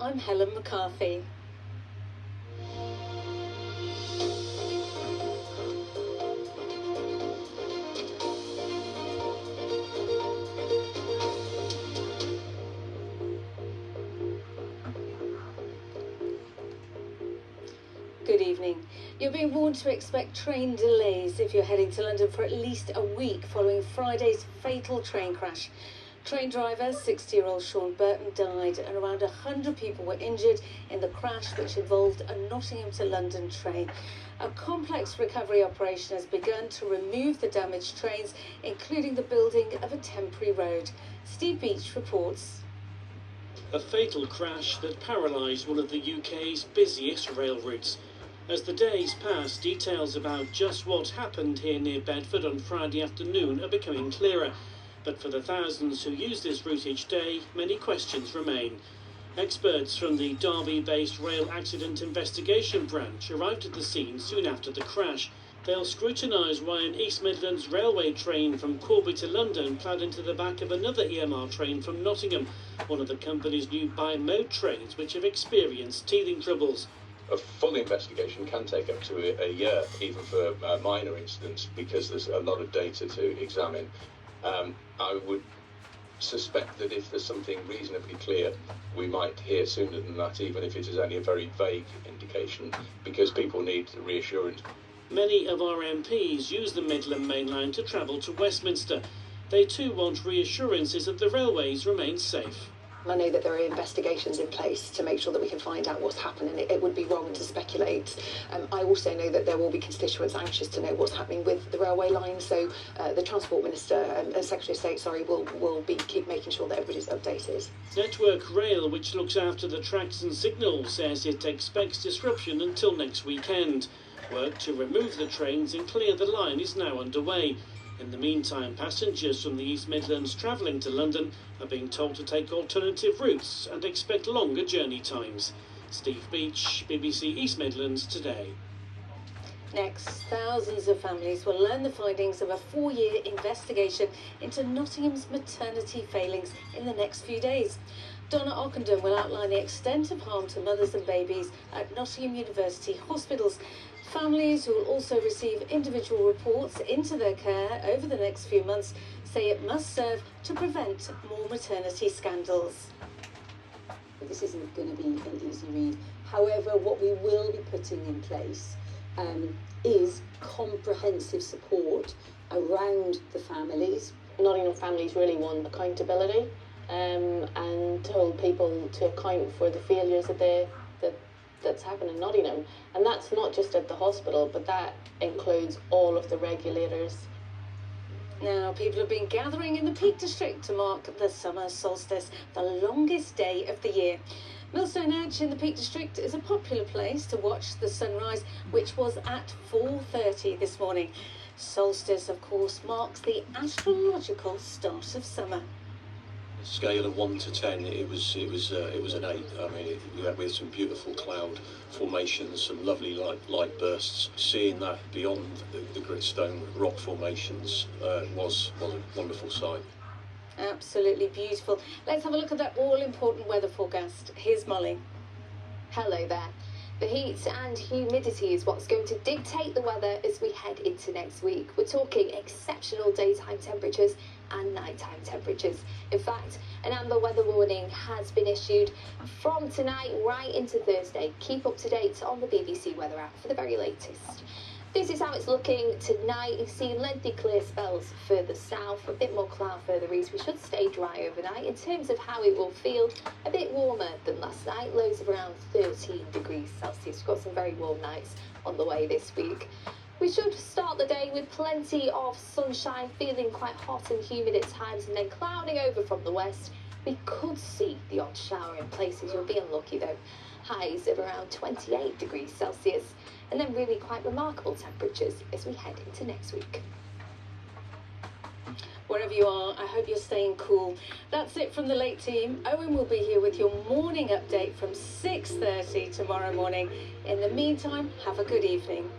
I'm Helen Mcarthy. Good evening. You're being warned to expect train delays if you're heading to London for at least a week following Friday's fatal train crash. Train driver, 60-year-old Sean Burton, died and around 100 people were injured in the crash which involved a Nottingham to London train. A complex recovery operation has begun to remove the damaged trains, including the building of a temporary road. Steve Beach reports. A fatal crash that paralysed one of the UK's busiest rail routes. As the days pass, details about just what happened here near Bedford on Friday afternoon are becoming clearer. But for the thousands who use this route each day, many questions remain. Experts from the Derby-based Rail Accident Investigation Branch arrived at the scene soon after the crash. They'll scrutinise why an East Midlands railway train from Corby to London ploughed into the back of another EMR train from Nottingham, one of the company's new bi-mode trains which have experienced teething troubles. A full investigation can take up to a year, even for minor incidents, because there's a lot of data to examine. I would suspect that if there's something reasonably clear, we might hear sooner than that, even if it is only a very vague indication, because people need reassurance. Many of our MPs use the Midland Main Line to travel to Westminster. They too want reassurances that the railways remain safe. I know that there are investigations in place to make sure that we can find out what's happening. It would be wrong to speculate. I also know that there will be constituents anxious to know what's happening with the railway line. So the Transport Minister and Secretary of State, will keep making sure that everybody's updated. Network Rail, which looks after the tracks and signals, says it expects disruption until next weekend. Work to remove the trains and clear the line is now underway. In the meantime, passengers from the East Midlands travelling to London are being told to take alternative routes and expect longer journey times. Steve Beach, BBC East Midlands Today. Next, thousands of families will learn the findings of a 4-year investigation into Nottingham's maternity failings in the next few days. Donna Ockenden will outline the extent of harm to mothers and babies at Nottingham University hospitals. Families who will also receive individual reports into their care over the next few months say it must serve to prevent more maternity scandals. This isn't going to be an easy read. However, what we will be putting in place is comprehensive support around the families. Nottingham families really want accountability and to hold people to account for the failures that's happened in Nottingham. And that's not just at the hospital, but that includes all of the regulators. Now, people have been gathering in the Peak District to mark the summer solstice, the longest day of the year. Millstone Edge in the Peak District is a popular place to watch the sunrise, which was at 4:30 this morning. Solstice, of course, marks the astrological start of summer. Scale of 1 to 10, it was an 8. I mean, we had some beautiful cloud formations, some lovely light bursts. Seeing that beyond the gritstone rock formations was a wonderful sight. Absolutely beautiful. Let's have a look at that all-important weather forecast. Here's Molly. Hello there. The heat and humidity is what's going to dictate the weather as we head into next week. We're talking exceptional daytime temperatures and nighttime temperatures. In fact, an amber weather warning has been issued from tonight right into Thursday. Keep up to date on the BBC weather app for the very latest. This is how it's looking tonight. You've seen lengthy clear spells further south, a bit more cloud further east. We should stay dry overnight. In terms of how it will feel, a bit warmer than last night, lows of around 13 degrees Celsius. We've got some very warm nights on the way this week. We should start the day with plenty of sunshine, feeling quite hot and humid at times, and then clouding over from the west. We could see the odd shower in places. You'll be unlucky though. Highs of around 28 degrees Celsius, and then really quite remarkable temperatures as we head into next week. Wherever you are, I hope you're staying cool. That's it from the late team. Owen will be here with your morning update from 6:30 tomorrow morning. In the meantime, have a good evening.